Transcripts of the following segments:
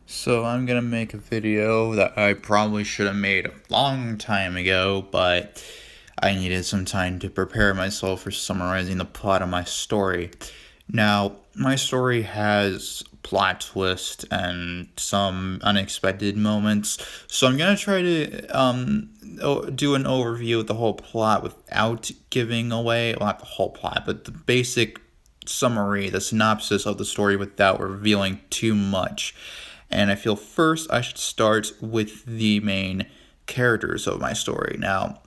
So I'm gonna make a video that I probably should have made a long time ago, but I needed some time to prepare myself for summarizing the plot of my story. Now, my story has plot twist and some unexpected moments, so I'm gonna try to do an overview of the whole plot without giving away, well, not the whole plot, but the basic summary, the synopsis of the story without revealing too much. And I feel first I should start with the main characters of my story. Now,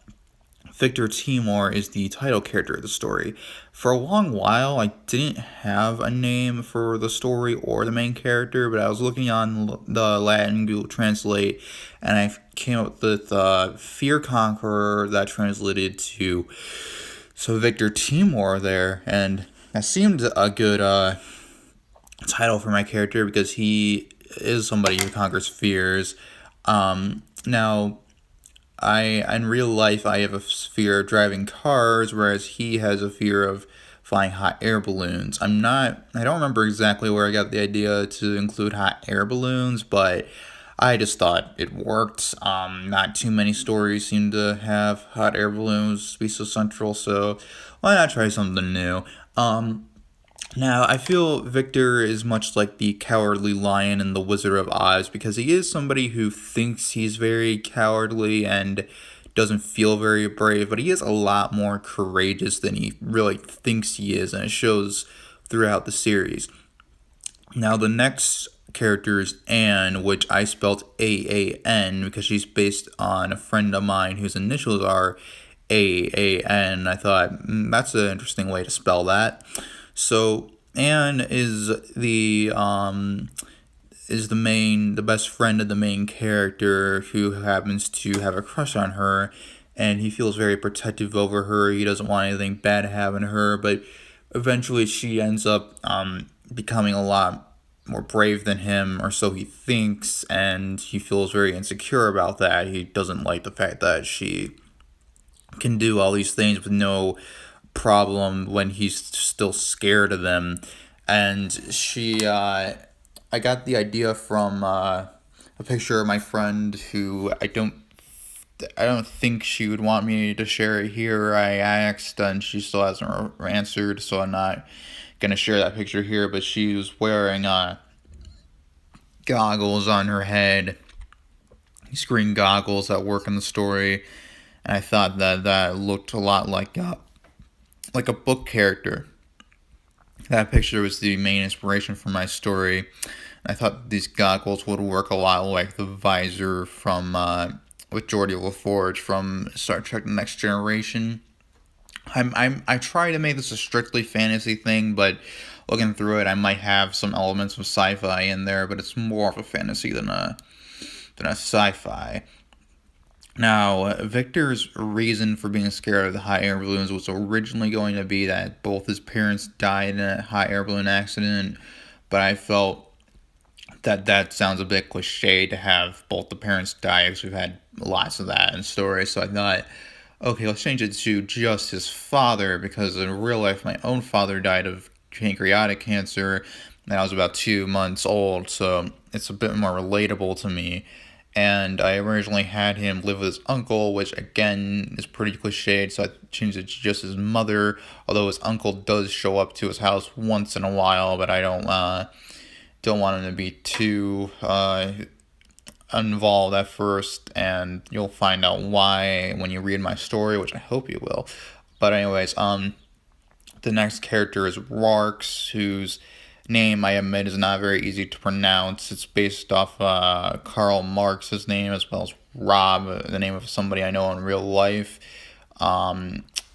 Victor Timor is the title character of the story. For a long while, I didn't have a name for the story or the main character, but I was looking on the Latin Google Translate, and I came up with Fear Conqueror that translated to Victor Timor there, and that seemed a good title for my character because he is somebody who conquers fears. Now, in real life, I have a fear of driving cars, whereas he has a fear of flying hot air balloons. I don't remember exactly where I got the idea to include hot air balloons, but I just thought it worked. Not too many stories seem to have hot air balloons be so central, so why not try something new? Now, I feel Victor is much like the Cowardly Lion in The Wizard of Oz because he is somebody who thinks he's very cowardly and doesn't feel very brave, but he is a lot more courageous than he really thinks he is, and it shows throughout the series. Now, the next character is Anne, which I spelled AAN because she's based on a friend of mine whose initials are AAN. I thought that's an interesting way to spell that. So Anne the best friend of the main character who happens to have a crush on her, and he feels very protective over her. He doesn't want anything bad to happen to her, but eventually she ends up becoming a lot more brave than him, or so he thinks, and he feels very insecure about that. He doesn't like the fact that she can do all these things with no problem when he's still scared of them. And I got the idea from a picture of my friend who I don't think she would want me to share it here. I asked and she still hasn't answered, so I'm not gonna share that picture here. But she was wearing goggles on her head, screen goggles that work in the story, and I thought that looked a lot like a book character. That picture was the main inspiration for my story. I thought these goggles would work a lot like the visor from with Geordi LaForge from Star Trek: The Next Generation. I try to make this a strictly fantasy thing, but looking through it, I might have some elements of sci-fi in there, but it's more of a fantasy than a sci-fi. Now, Victor's reason for being scared of the hot air balloons was originally going to be that both his parents died in a hot air balloon accident, but I felt that sounds a bit cliche to have both the parents die because we've had lots of that in stories. So I thought, okay, let's change it to just his father because in real life, my own father died of pancreatic cancer. And I was about 2 months old, so it's a bit more relatable to me. And I originally had him live with his uncle, which again is pretty cliched, so I changed it to just his mother. Although his uncle does show up to his house once in a while, but I don't want him to be too involved at first, and you'll find out why when you read my story, which I hope you will. But anyways, the next character is Rarks, whose name I admit is not very easy to pronounce. It's based off Karl Marx's name as well as Rob, the name of somebody I know in real life.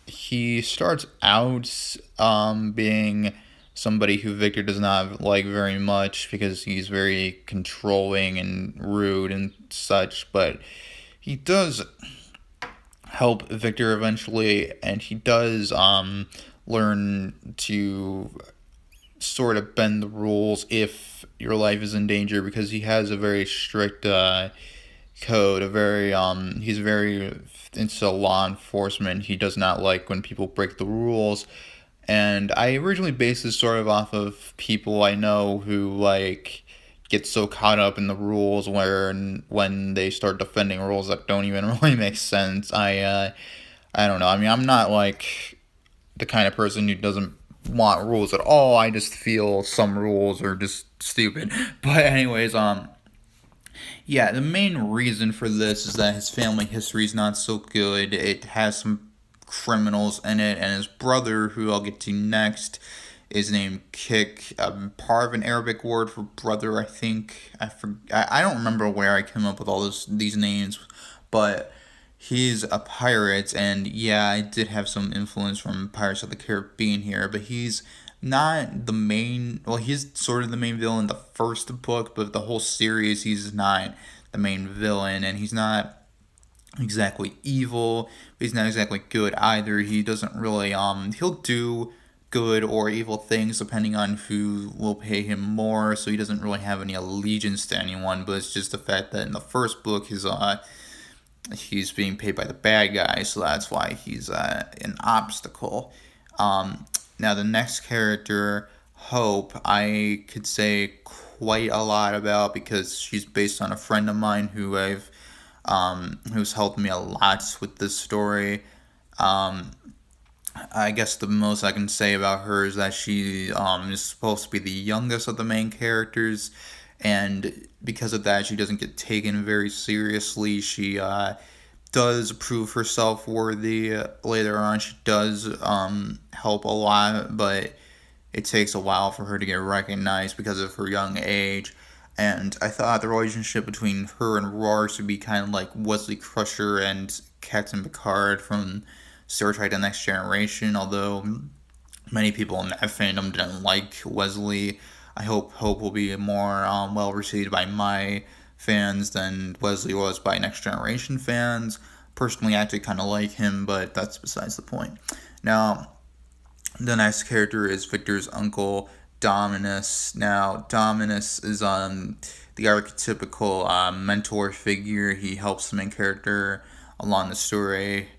He starts out being somebody who Victor does not like very much because he's very controlling and rude and such, but he does help Victor eventually, and he does learn to sort of bend the rules if your life is in danger because he has a very strict code. He's very into law enforcement. He does not like when people break the rules, and I originally based this sort of off of people I know who like get so caught up in the rules where when they start defending rules that don't even really make sense. I don't know. I mean, I'm not like the kind of person who doesn't want rules at all. I just feel some rules are just stupid. But anyways, yeah, the main reason for this is that his family history is not so good. It has some criminals in it, and his brother, who I'll get to next, is named Kik. Part of an Arabic word for brother, I think. I don't remember where I came up with all these names, but he's a pirate, and yeah, I did have some influence from Pirates of the Caribbean here, but he's not the main. Well, he's sort of the main villain in the first book, but the whole series, he's not the main villain, and he's not exactly evil, but he's not exactly good either. He doesn't really he'll do good or evil things depending on who will pay him more, so he doesn't really have any allegiance to anyone, but it's just the fact that in the first book he's being paid by the bad guy, so that's why he's an obstacle. Now the next character, Hope, I could say quite a lot about because she's based on a friend of mine who's helped me a lot with this story. Um, I guess the most I can say about her is that she is supposed to be the youngest of the main characters, and because of that, she doesn't get taken very seriously. She does prove herself worthy later on. She does help a lot, but it takes a while for her to get recognized because of her young age. And I thought the relationship between her and Roars would be kind of like Wesley Crusher and Captain Picard from Star Trek The Next Generation, although many people in that fandom didn't like Wesley. I hope Hope will be more well received by my fans than Wesley was by Next Generation fans. Personally, I actually kind of like him, but that's besides the point. Now, the next character is Victor's uncle, Dominus. Now, Dominus is the archetypical mentor figure. He helps the main character along the story.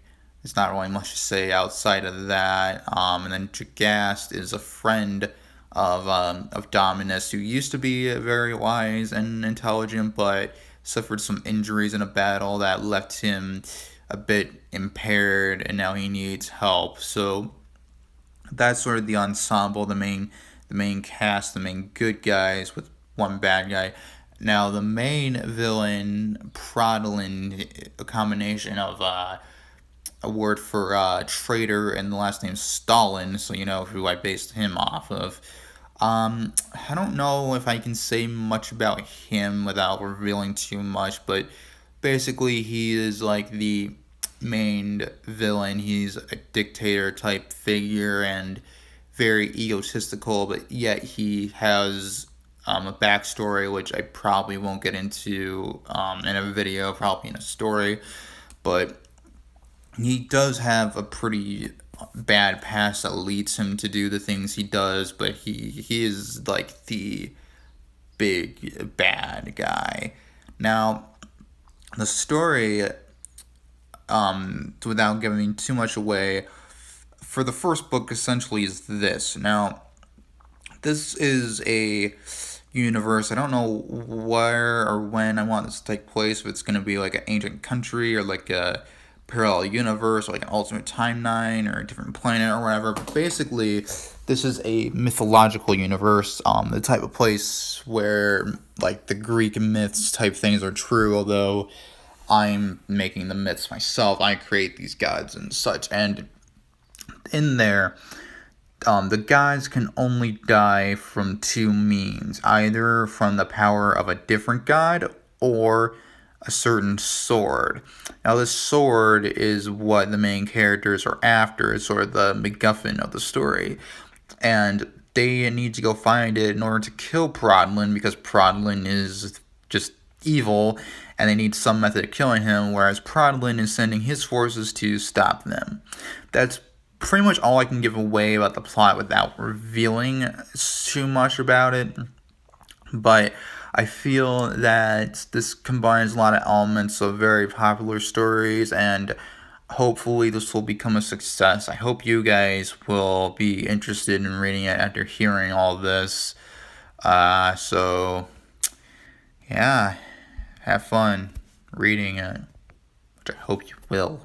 There's not really much to say outside of that. And then Jagast is a friend of Dominus, who used to be very wise and intelligent, but suffered some injuries in a battle that left him a bit impaired, and now he needs help. So that's sort of the ensemble, the main cast, the main good guys with one bad guy. Now the main villain, Prodlin, a combination of a word for traitor and the last name Stalin, so you know who I based him off of. I don't know if I can say much about him without revealing too much, but basically he is like the main villain. He's a dictator type figure and very egotistical, but yet he has a backstory which I probably won't get into in a video, probably in a story, but he does have a pretty bad past that leads him to do the things he does, but he is like the big bad guy. Now, the story, without giving too much away, for the first book essentially is this. Now, this is a universe. I don't know where or when I want this to take place. If it's going to be like an ancient country or like a parallel universe or like an alternate timeline or a different planet or whatever. But basically, this is a mythological universe. The type of place where like the Greek myths type things are true, although I'm making the myths myself. I create these gods and such. And in there, the gods can only die from two means, either from the power of a different god or a certain sword. Now, this sword is what the main characters are after. It's sort of the MacGuffin of the story. And they need to go find it in order to kill Prodlin, because Prodlin is just evil, and they need some method of killing him, whereas Prodlin is sending his forces to stop them. That's pretty much all I can give away about the plot without revealing too much about it. But I feel that this combines a lot of elements of very popular stories, and hopefully this will become a success. I hope you guys will be interested in reading it after hearing all this. So Yeah, have fun reading it, which I hope you will.